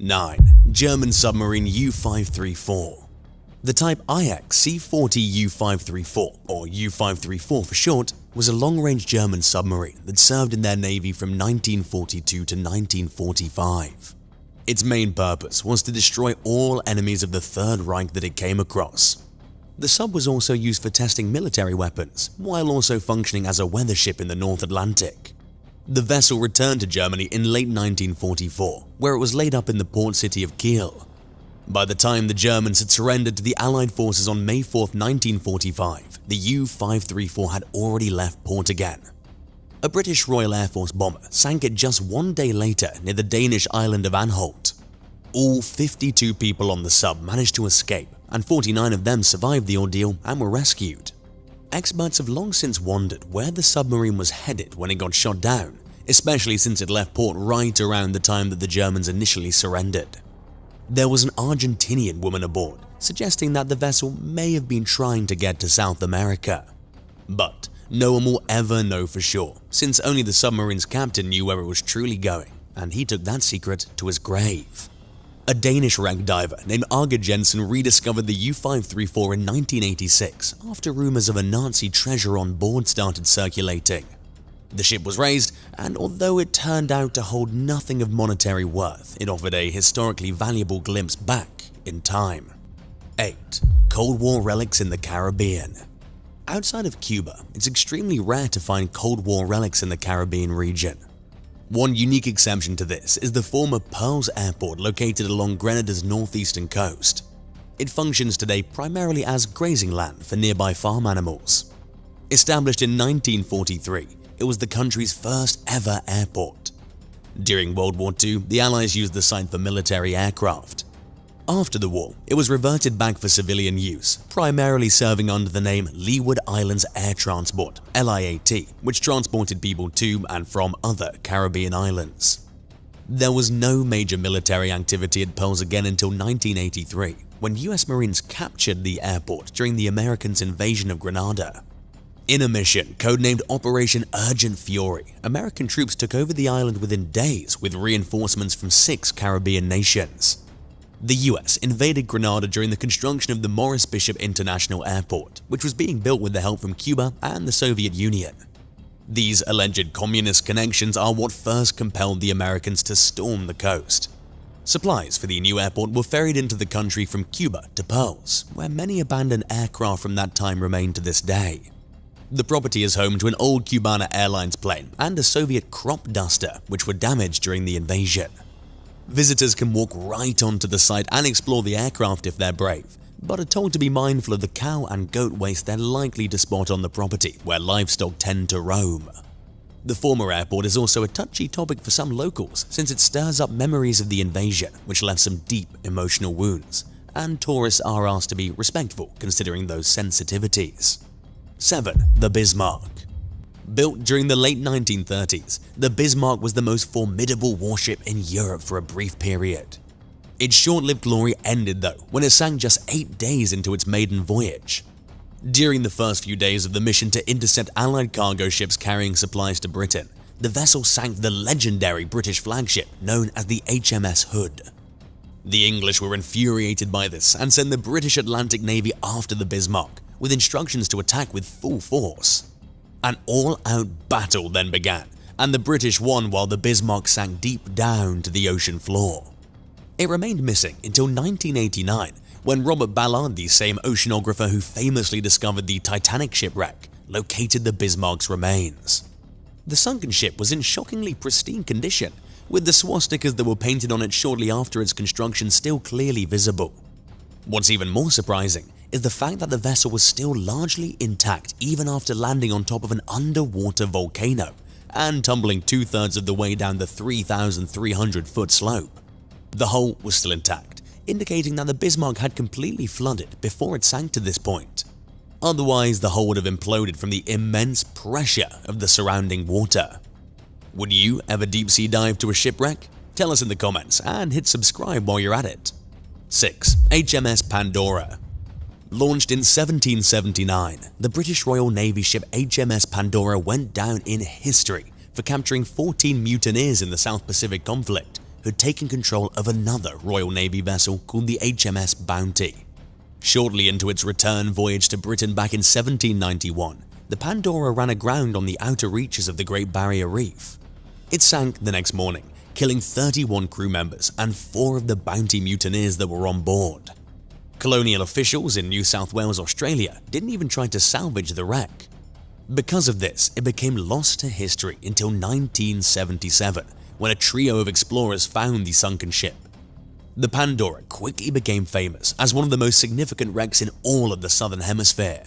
9. German submarine U-534. The type IX C-40 U-534, or U-534 for short, was a long-range German submarine that served in their navy from 1942 to 1945. Its main purpose was to destroy all enemies of the Third Reich that it came across. The sub was also used for testing military weapons, while also functioning as a weather ship in the North Atlantic. The vessel returned to Germany in late 1944, where it was laid up in the port city of Kiel. By the time the Germans had surrendered to the Allied forces on May 4, 1945, the U-534 had already left port again. A British Royal Air Force bomber sank it just one day later near the Danish island of Anholt. All 52 people on the sub managed to escape, and 49 of them survived the ordeal and were rescued. Experts have long since wondered where the submarine was headed when it got shot down, especially since it left port right around the time that the Germans initially surrendered. There was an Argentinian woman aboard, suggesting that the vessel may have been trying to get to South America. But no one will ever know for sure, since only the submarine's captain knew where it was truly going, and he took that secret to his grave. A Danish wreck diver named Aage Jensen rediscovered the U-534 in 1986 after rumors of a Nazi treasure on board started circulating. The ship was raised, and although it turned out to hold nothing of monetary worth, it offered a historically valuable glimpse back in time. 8. Cold War relics in the Caribbean. Outside of Cuba, it's extremely rare to find Cold War relics in the Caribbean region. One unique exception to this is the former Pearls Airport located along Grenada's northeastern coast. It functions today primarily as grazing land for nearby farm animals. Established in 1943, it was the country's first ever airport. During World War II, the Allies used the site for military aircraft. After the war, it was reverted back for civilian use, primarily serving under the name Leeward Islands Air Transport (LIAT), which transported people to and from other Caribbean islands. There was no major military activity at Pearls again until 1983, when US Marines captured the airport during the Americans' invasion of Grenada. In a mission codenamed Operation Urgent Fury, American troops took over the island within days with reinforcements from 6 Caribbean nations. The US invaded Grenada during the construction of the Morris Bishop International Airport, which was being built with the help from Cuba and the Soviet Union. These alleged communist connections are what first compelled the Americans to storm the coast. Supplies for the new airport were ferried into the country from Cuba to Pearls, where many abandoned aircraft from that time remain to this day. The property is home to an old Cubana Airlines plane and a Soviet crop duster, which were damaged during the invasion. Visitors can walk right onto the site and explore the aircraft if they're brave, but are told to be mindful of the cow and goat waste they're likely to spot on the property where livestock tend to roam. The former airport is also a touchy topic for some locals since it stirs up memories of the invasion, which left some deep emotional wounds, and tourists are asked to be respectful considering those sensitivities. 7. The Bismarck. Built during the late 1930s, the Bismarck was the most formidable warship in Europe for a brief period. Its short-lived glory ended though when it sank just 8 days into its maiden voyage. During the first few days of the mission to intercept Allied cargo ships carrying supplies to Britain, the vessel sank the legendary British flagship known as the HMS Hood. The English were infuriated by this and sent the British Atlantic Navy after the Bismarck, with instructions to attack with full force. An all-out battle then began, and the British won while the Bismarck sank deep down to the ocean floor. It remained missing until 1989, when Robert Ballard, the same oceanographer who famously discovered the Titanic shipwreck, located the Bismarck's remains. The sunken ship was in shockingly pristine condition, with the swastikas that were painted on it shortly after its construction still clearly visible. What's even more surprising is the fact that the vessel was still largely intact even after landing on top of an underwater volcano and tumbling 2/3 of the way down the 3,300-foot slope. The hull was still intact, indicating that the Bismarck had completely flooded before it sank to this point. Otherwise, the hull would have imploded from the immense pressure of the surrounding water. Would you ever deep-sea dive to a shipwreck? Tell us in the comments and hit subscribe while you're at it. 6. HMS Pandora. Launched in 1779, the British Royal Navy ship HMS Pandora went down in history for capturing 14 mutineers in the South Pacific conflict, who'd taken control of another Royal Navy vessel called the HMS Bounty. Shortly into its return voyage to Britain back in 1791, the Pandora ran aground on the outer reaches of the Great Barrier Reef. It sank the next morning, killing 31 crew members and 4 of the Bounty mutineers that were on board. Colonial officials in New South Wales, Australia didn't even try to salvage the wreck. Because of this, it became lost to history until 1977, when a trio of explorers found the sunken ship. The Pandora quickly became famous as one of the most significant wrecks in all of the Southern Hemisphere.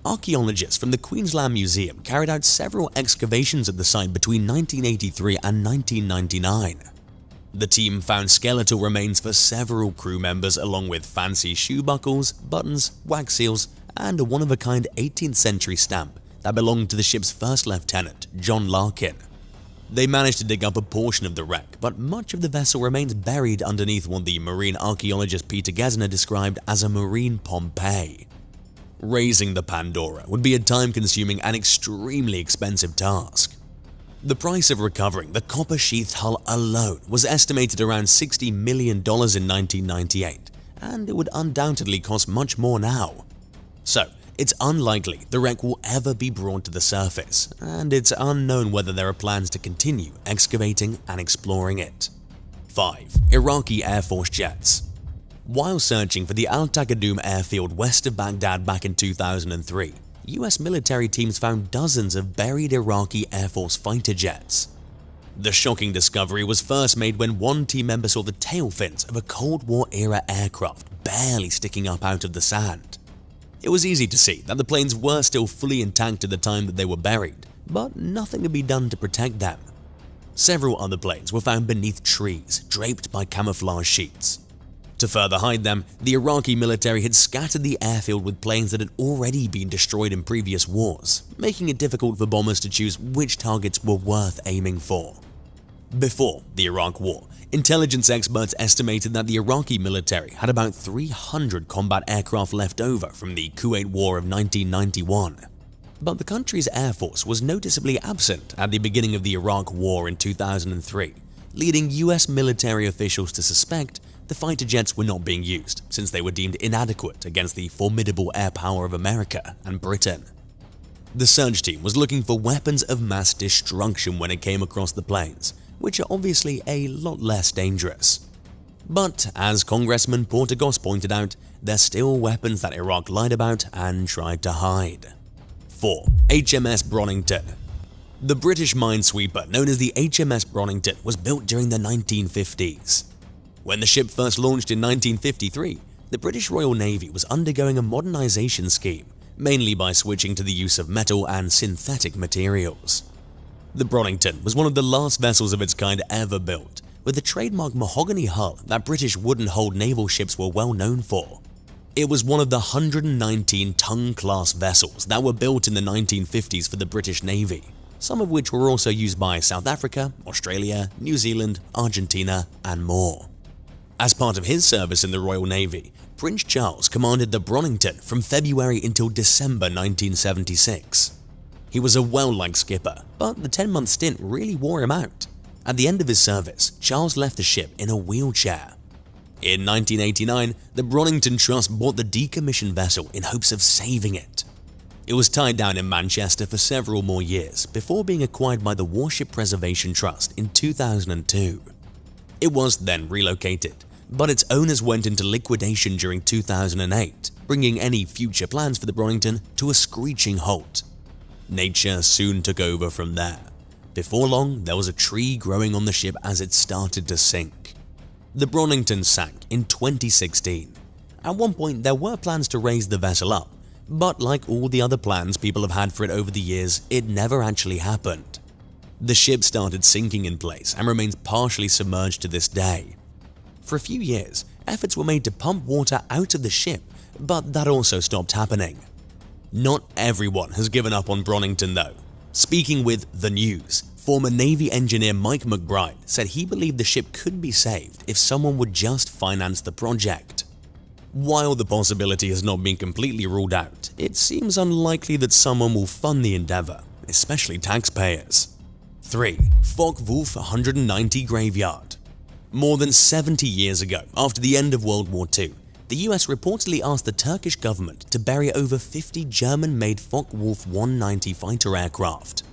Archaeologists from the Queensland Museum carried out several excavations at the site between 1983 and 1999. The team found skeletal remains for several crew members along with fancy shoe buckles, buttons, wax seals, and a one-of-a-kind 18th century stamp that belonged to the ship's first lieutenant, John Larkin. They managed to dig up a portion of the wreck, but much of the vessel remains buried underneath what the marine archaeologist Peter Gesner described as a marine Pompeii. Raising the Pandora would be a time-consuming and extremely expensive task. The price of recovering the copper-sheathed hull alone was estimated around $60 million in 1998, and it would undoubtedly cost much more now. So, it's unlikely the wreck will ever be brought to the surface, and it's unknown whether there are plans to continue excavating and exploring it. 5. Iraqi Air Force jets. While searching for the Al Taqadum airfield west of Baghdad back in 2003, US military teams found dozens of buried Iraqi Air Force fighter jets. The shocking discovery was first made when one team member saw the tail fins of a Cold War-era aircraft barely sticking up out of the sand. It was easy to see that the planes were still fully intact at the time that they were buried, but nothing could be done to protect them. Several other planes were found beneath trees, draped by camouflage sheets. To further hide them, the Iraqi military had scattered the airfield with planes that had already been destroyed in previous wars, making it difficult for bombers to choose which targets were worth aiming for. Before the Iraq War, intelligence experts estimated that the Iraqi military had about 300 combat aircraft left over from the Kuwait War of 1991. But the country's air force was noticeably absent at the beginning of the Iraq War in 2003, leading US military officials to suspect the fighter jets were not being used since they were deemed inadequate against the formidable air power of America and Britain. The search team was looking for weapons of mass destruction when it came across the planes, which are obviously a lot less dangerous. But as Congressman Portagos pointed out, they're still weapons that Iraq lied about and tried to hide. 4. HMS Bronington. The British minesweeper known as the HMS Bronington was built during the 1950s. When the ship first launched in 1953, the British Royal Navy was undergoing a modernization scheme, mainly by switching to the use of metal and synthetic materials. The Bronington was one of the last vessels of its kind ever built, with the trademark mahogany hull that British wooden-hulled naval ships were well known for. It was one of the 119 Tongue-class vessels that were built in the 1950s for the British Navy, some of which were also used by South Africa, Australia, New Zealand, Argentina, and more. As part of his service in the Royal Navy, Prince Charles commanded the Bronington from February until December 1976. He was a well-liked skipper, but the 10-month stint really wore him out. At the end of his service, Charles left the ship in a wheelchair. In 1989, the Bronington Trust bought the decommissioned vessel in hopes of saving it. It was tied down in Manchester for several more years before being acquired by the Warship Preservation Trust in 2002. It was then relocated, but its owners went into liquidation during 2008, bringing any future plans for the Bronington to a screeching halt. Nature soon took over from there. Before long, there was a tree growing on the ship as it started to sink. The Bronington sank in 2016. At one point, there were plans to raise the vessel up, but like all the other plans people have had for it over the years, it never actually happened. The ship started sinking in place and remains partially submerged to this day. For a few years, efforts were made to pump water out of the ship, but that also stopped happening. Not everyone has given up on Bronington though. Speaking with The News, former Navy engineer Mike McBride said he believed the ship could be saved if someone would just finance the project. While the possibility has not been completely ruled out, it seems unlikely that someone will fund the endeavor, especially taxpayers. 3. Focke-Wulf 190 Graveyard. More than 70 years ago, after the end of World War II, the US reportedly asked the Turkish government to bury over 50 German-made Focke-Wulf 190 fighter aircraft.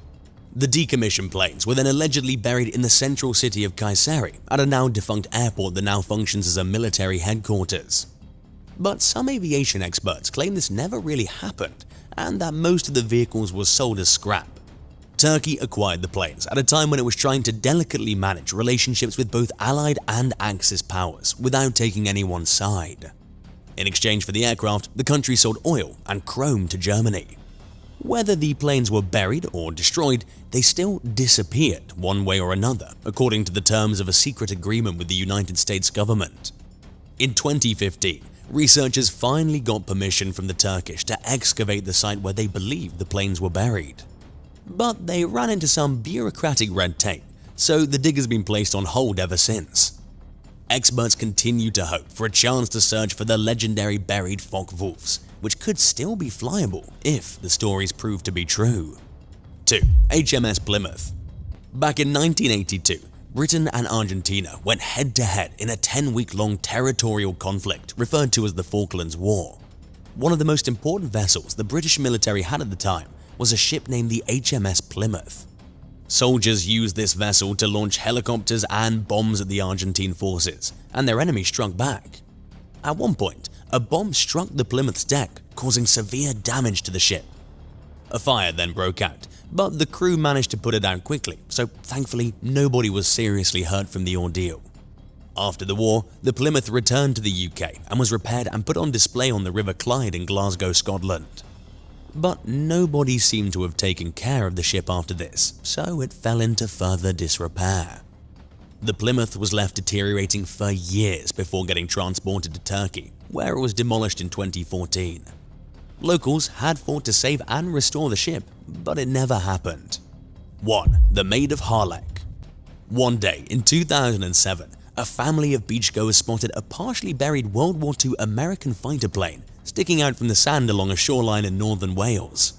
The decommissioned planes were then allegedly buried in the central city of Kayseri at a now-defunct airport that now functions as a military headquarters. But some aviation experts claim this never really happened and that most of the vehicles were sold as scrap. Turkey acquired the planes at a time when it was trying to delicately manage relationships with both Allied and Axis powers without taking anyone's side. In exchange for the aircraft, the country sold oil and chrome to Germany. Whether the planes were buried or destroyed, they still disappeared one way or another, according to the terms of a secret agreement with the United States government. In 2015, researchers finally got permission from the Turkish to excavate the site where they believed the planes were buried. But they ran into some bureaucratic red tape, so the dig has been placed on hold ever since. Experts continue to hope for a chance to search for the legendary buried Focke-Wulfs, which could still be flyable if the stories prove to be true. 2. HMS Plymouth. Back in 1982, Britain and Argentina went head-to-head in a 10-week-long territorial conflict referred to as the Falklands War. One of the most important vessels the British military had at the time was a ship named the HMS Plymouth. Soldiers used this vessel to launch helicopters and bombs at the Argentine forces, and their enemy struck back. At one point, a bomb struck the Plymouth's deck, causing severe damage to the ship. A fire then broke out, but the crew managed to put it out quickly, so thankfully nobody was seriously hurt from the ordeal. After the war, the Plymouth returned to the UK and was repaired and put on display on the River Clyde in Glasgow, Scotland. But nobody seemed to have taken care of the ship after this, so it fell into further disrepair. The Plymouth was left deteriorating for years before getting transported to Turkey, where it was demolished in 2014. Locals had fought to save and restore the ship, but it never happened. 1. The Maid of Harlech. One day in 2007, a family of beachgoers spotted a partially buried World War II American fighter plane sticking out from the sand along a shoreline in northern Wales.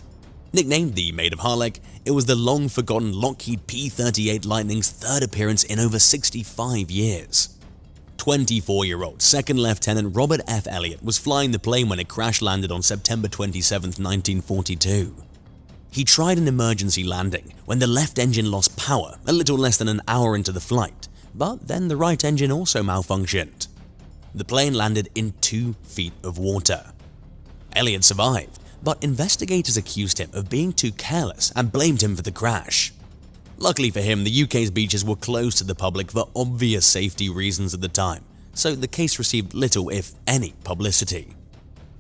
Nicknamed the Maid of Harlech, it was the long-forgotten Lockheed P-38 Lightning's third appearance in over 65 years. 24-year-old Second Lieutenant Robert F. Elliott was flying the plane when it crash-landed on September 27, 1942. He tried an emergency landing when the left engine lost power a little less than an hour into the flight, but then the right engine also malfunctioned. The plane landed in 2 feet of water. Elliott survived, but investigators accused him of being too careless and blamed him for the crash. Luckily for him, the UK's beaches were closed to the public for obvious safety reasons at the time, so the case received little, if any, publicity.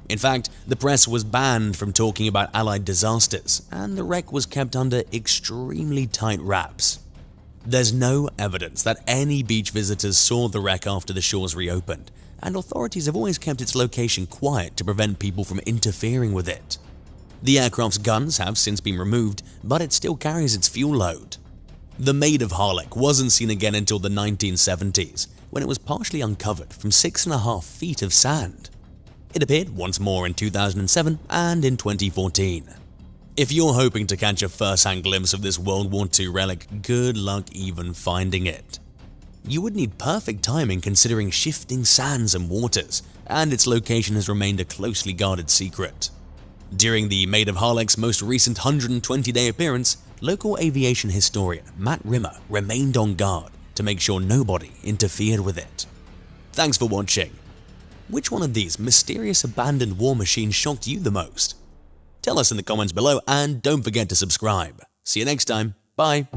In fact, the press was banned from talking about Allied disasters, and the wreck was kept under extremely tight wraps. There's no evidence that any beach visitors saw the wreck after the shores reopened, and authorities have always kept its location quiet to prevent people from interfering with it. The aircraft's guns have since been removed, but it still carries its fuel load. The Maid of Harlech wasn't seen again until the 1970s, when it was partially uncovered from 6.5 feet of sand. It appeared once more in 2007 and in 2014. If you're hoping to catch a first-hand glimpse of this World War II relic, good luck even finding it. You would need perfect timing considering shifting sands and waters, and its location has remained a closely guarded secret. During the Maid of Harlech's most recent 120-day appearance, local aviation historian Matt Rimmer remained on guard to make sure nobody interfered with it. Thanks for watching. Which one of these mysterious abandoned war machines shocked you the most? Tell us in the comments below and don't forget to subscribe. See you next time. Bye.